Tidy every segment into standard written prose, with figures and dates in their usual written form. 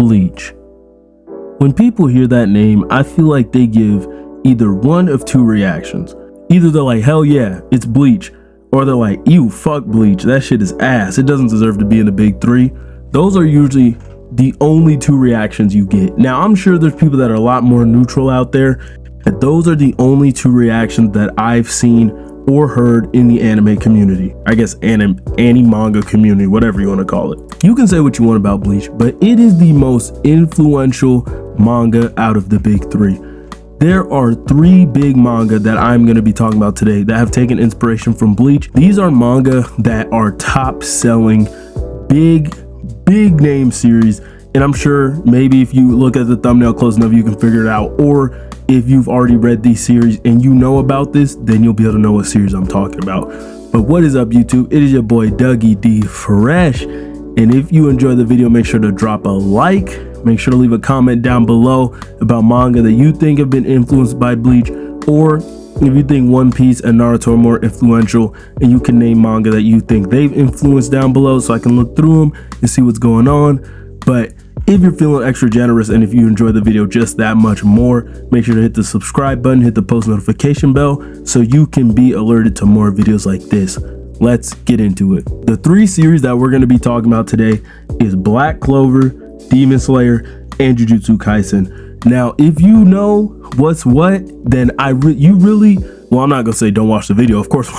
Bleach. When people hear that name, I feel like they give either one of two reactions. Either they're like, hell yeah, it's Bleach, or they're like, ew, fuck Bleach, that shit is ass, it doesn't deserve to be in the big three. Those are usually the only two reactions you get. Now, I'm sure there's people that are a lot more neutral out there, but those are the only two reactions that I've seen or heard in the anime community. I guess anime manga community, whatever you want to call it. You can say what you want about Bleach, but it is the most influential manga out of the big three. There are three big manga that I'm going to be talking about today that have taken inspiration from Bleach. These are manga that are top selling, big name series. And I'm sure maybe if you look at the thumbnail close enough, you can figure it out. Or if you've already read these series and you know about this, then you'll be able to know what series I'm talking about. But what is up, YouTube? It is your boy Dougie D Fresh. And if you enjoy the video, make sure to drop a like. Make sure to leave a comment down below about manga that you think have been influenced by Bleach, or if you think One Piece and Naruto are more influential, and you can name manga that you think they've influenced down below so I can look through them and see what's going on. But if you're feeling extra generous and if you enjoy the video just that much more, make sure to hit the subscribe button, hit the post notification bell so you can be alerted to more videos like this. Let's get into it. The three series that we're going to be talking about today is Black Clover, Demon Slayer, and Jujutsu Kaisen. Now, if you know what's what, then you really, well, I'm not gonna say don't watch the video. Of course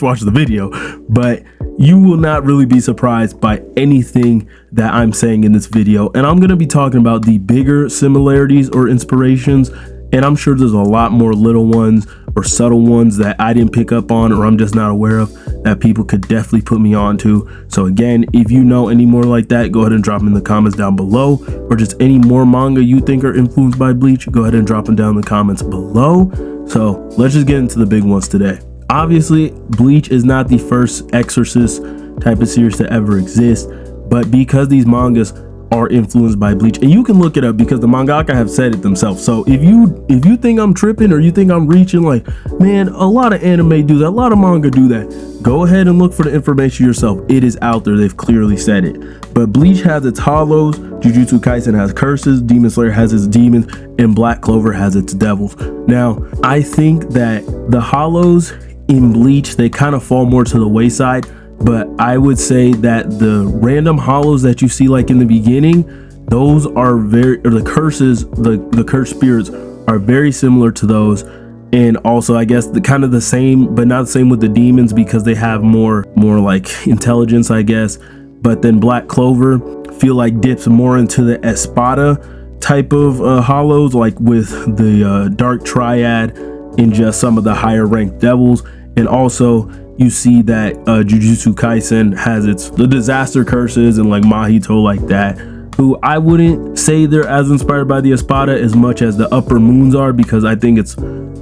watch the video, but you will not really be surprised by anything that I'm saying in this video. And I'm gonna be talking about the bigger similarities or inspirations, and I'm sure there's a lot more little ones or subtle ones that I didn't pick up on or I'm just not aware of that people could definitely put me on to. So again, if you know any more like that, go ahead and drop them in the comments down below, or just any more manga you think are influenced by Bleach, go ahead and drop them down in the comments below. So let's just get into the big ones today. Obviously, Bleach is not the first Exorcist type of series to ever exist, but because these mangas are influenced by Bleach, and you can look it up because the mangaka have said it themselves. So if you think I'm tripping or you think I'm reaching, like, man, a lot of anime do that, a lot of manga do that, go ahead and look for the information yourself. It is out there, they've clearly said it. But Bleach has its hollows, Jujutsu Kaisen has curses, Demon Slayer has its demons, and Black Clover has its devils. Now, I think that the hollows in Bleach, they kind of fall more to the wayside. But I would say that the random hollows that you see like in the beginning, those are the curses, the cursed spirits are very similar to those. And also, I guess kind of the same, but not the same with the demons because they have more like intelligence, I guess. But then Black Clover feel like dips more into the Espada type of hollows, like with the Dark Triad and just some of the higher ranked devils. And also, you see that Jujutsu Kaisen has the disaster curses and like Mahito like that, who I wouldn't say they're as inspired by the Espada as much as the Upper Moons are, because I think it's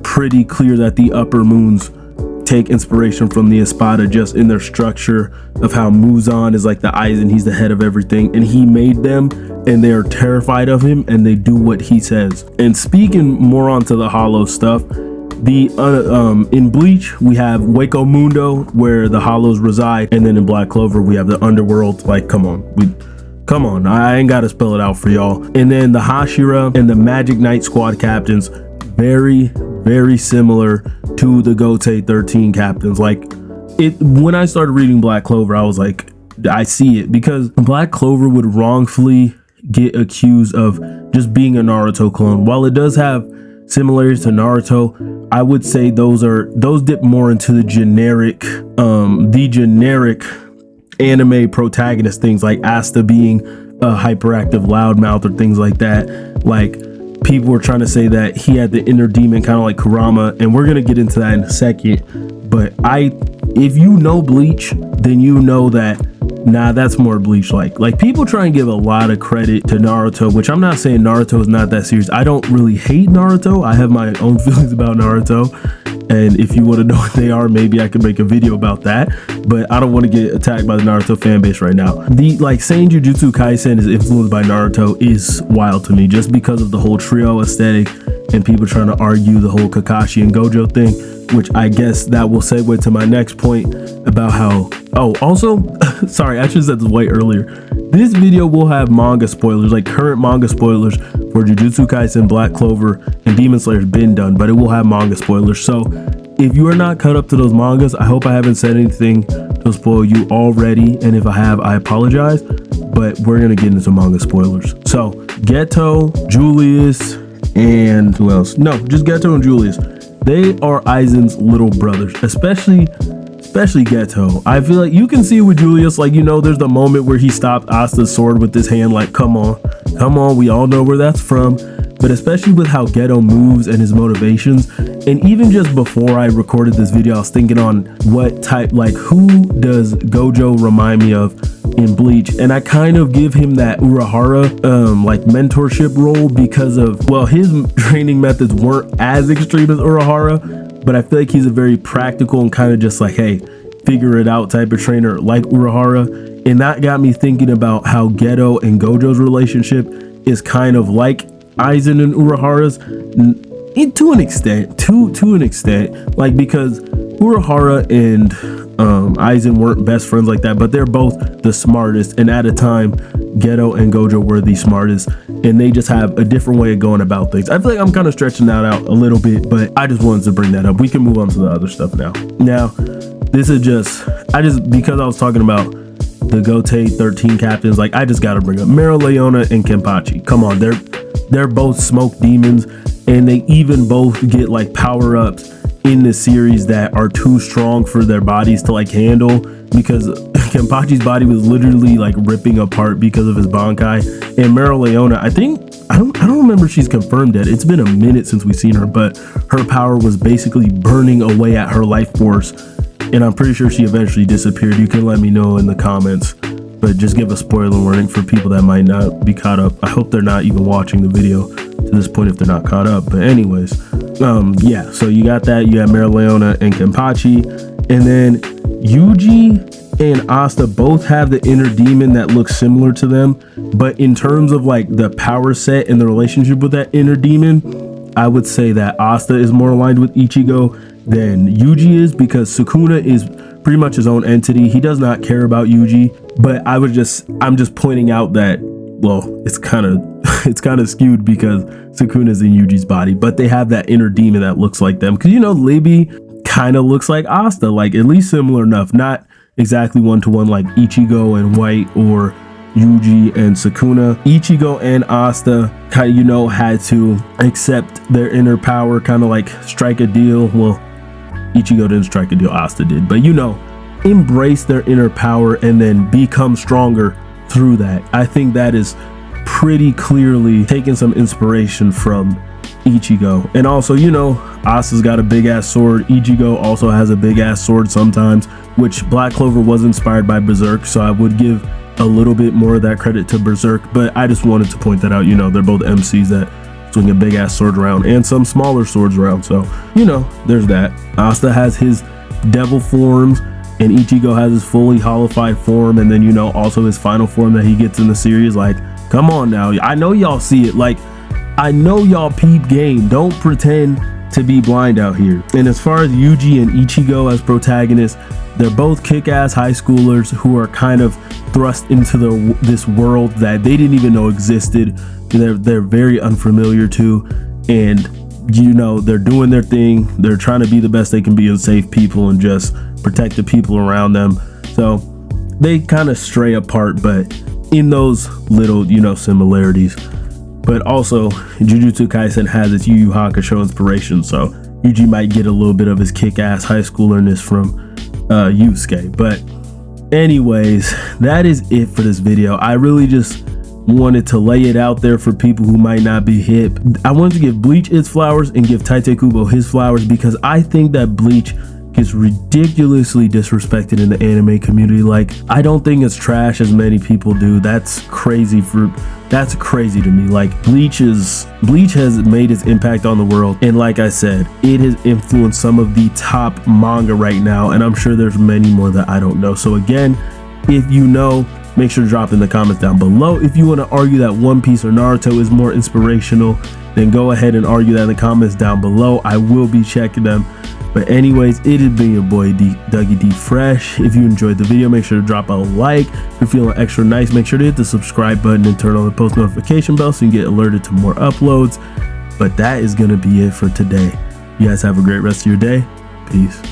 pretty clear that the Upper Moons take inspiration from the Espada just in their structure of how Muzan is like the eyes and he's the head of everything, and he made them and they are terrified of him and they do what he says. And speaking more onto the hollow stuff, in Bleach we have Hueco Mundo where the hollows reside, and then in Black Clover we have the underworld. Like, come on, I ain't gotta spell it out for y'all. And then the Hashira and the Magic Knight squad captains, very similar to the Gote 13 captains. Like, when I started reading Black Clover, I was like, I see it, because Black Clover would wrongfully get accused of just being a Naruto clone. While it does have similarities to Naruto, I would say those dip more into the generic anime protagonist things, like Asta being a hyperactive loudmouth or things like that. Like, people were trying to say that he had the inner demon, kind of like Kurama, and we're gonna get into that in a second. But if you know Bleach, then you know that, nah, that's more Bleach like people try and give a lot of credit to Naruto, which I'm not saying Naruto is not that serious. I don't really hate Naruto. I have my own feelings about Naruto, and if you want to know what they are, maybe I could make a video about that, but I don't want to get attacked by the Naruto fan base right now. Saying Jujutsu Kaisen is influenced by Naruto is wild to me, just because of the whole trio aesthetic and people trying to argue the whole Kakashi and Gojo thing, which I guess that will segue to my next point about how, oh, also, sorry, I should have said this way earlier. this video will have manga spoilers, like current manga spoilers for Jujutsu Kaisen, Black Clover, and Demon Slayer's been done, but it will have manga spoilers. So if you are not caught up to those mangas, I hope I haven't said anything to spoil you already, and if I have, I apologize, but we're gonna get into manga spoilers. So Geto, Julius, and who else? No, just Geto and Julius. They are Aizen's little brothers, especially Geto. I feel like you can see with Julius, like, you know, there's the moment where he stopped Asta's sword with his hand, like, come on, we all know where that's from. But especially with how Geto moves and his motivations, and even just before I recorded this video, I was thinking on what type, like, who does Gojo remind me of in Bleach? And I kind of give him that Urahara like mentorship role because of, well, his training methods weren't as extreme as Urahara, but I feel like he's a very practical and kind of just like, hey, figure it out type of trainer like Urahara. And that got me thinking about how Geto and Gojo's relationship is kind of like Aizen and Urahara's to an extent, like, because Urahara and Aizen weren't best friends like that, but they're both the smartest, and at a time Geto and Gojo were the smartest, and they just have a different way of going about things. I feel like I'm kind of stretching that out a little bit, but I just wanted to bring that up. We can move on to the other stuff now. This is because I was talking about the Gote 13 captains, like, I just gotta bring up Mereoleona and Kenpachi. Come on, they're both smoke demons, and they even both get like power-ups in the series that are too strong for their bodies to like handle, because Kenpachi's body was literally like ripping apart because of his Bankai. And Mereoleona, I don't remember if she's confirmed yet. It's been a minute since we've seen her, but her power was basically burning away at her life force, and I'm pretty sure she eventually disappeared. You can let me know in the comments, but just give a spoiler warning for people that might not be caught up. I hope they're not even watching the video to this point if they're not caught up. But anyways, yeah, so you got that. You have Mereoleona and Kenpachi, and then Yuji and Asta both have the inner demon that looks similar to them, but in terms of like the power set and the relationship with that inner demon, I would say that Asta is more aligned with Ichigo than Yuji is, because Sukuna is pretty much his own entity. He does not care about Yuji, but I'm just pointing out that, well, it's kind of skewed because Sukuna's in Yuji's body, but they have that inner demon that looks like them, because, you know, Libby kind of looks like Asta, like at least similar enough, not exactly one-to-one like Ichigo and White or Yuji and Sukuna. Ichigo and Asta kind of, you know, had to accept their inner power, kind of like strike a deal. Well, Ichigo didn't strike a deal, Asta did, but, you know, embrace their inner power and then become stronger through that. I think that is pretty clearly taking some inspiration from Ichigo. And also, you know, Asta's got a big ass sword. Ichigo also has a big ass sword sometimes, which Black Clover was inspired by Berserk, so I would give a little bit more of that credit to Berserk, but I just wanted to point that out. You know, they're both MCs that swing a big ass sword around and some smaller swords around, so, you know, there's that. Asta has his devil forms, and Ichigo has his fully hollified form, and then, you know, also his final form that he gets in the series. Like, come on now, I know y'all see it, like, I know y'all peep game, don't pretend to be blind out here. And as far as Yuji and Ichigo as protagonists, they're both kick-ass high schoolers who are kind of thrust into this world that they didn't even know existed. They're very unfamiliar to, and, you know, they're doing their thing. They're trying to be the best they can be and save people and just protect the people around them. So they kind of stray apart, but in those little, you know, similarities. But also, Jujutsu Kaisen has its Yu Yu Hakusho inspiration, so Yuji might get a little bit of his kick-ass high schoolerness from Yusuke. But anyways, that is it for this video. I really just wanted to lay it out there for people who might not be hip. I wanted to give Bleach its flowers and give Tite Kubo his flowers, because I think that Bleach gets ridiculously disrespected in the anime community. Like, I don't think it's trash as many people do. That's crazy to me. Like, Bleach has made its impact on the world, and like I said, it has influenced some of the top manga right now, and I'm sure there's many more that I don't know. So again, if you know, make sure to drop in the comments down below. If you want to argue that One Piece or Naruto is more inspirational, then go ahead and argue that in the comments down below. I will be checking them. But anyways, it has been your boy Dougie D Fresh. If you enjoyed the video, make sure to drop a like. If you're feeling extra nice, make sure to hit the subscribe button and turn on the post notification bell so you can get alerted to more uploads. But that is going to be it for today. You guys have a great rest of your day. Peace.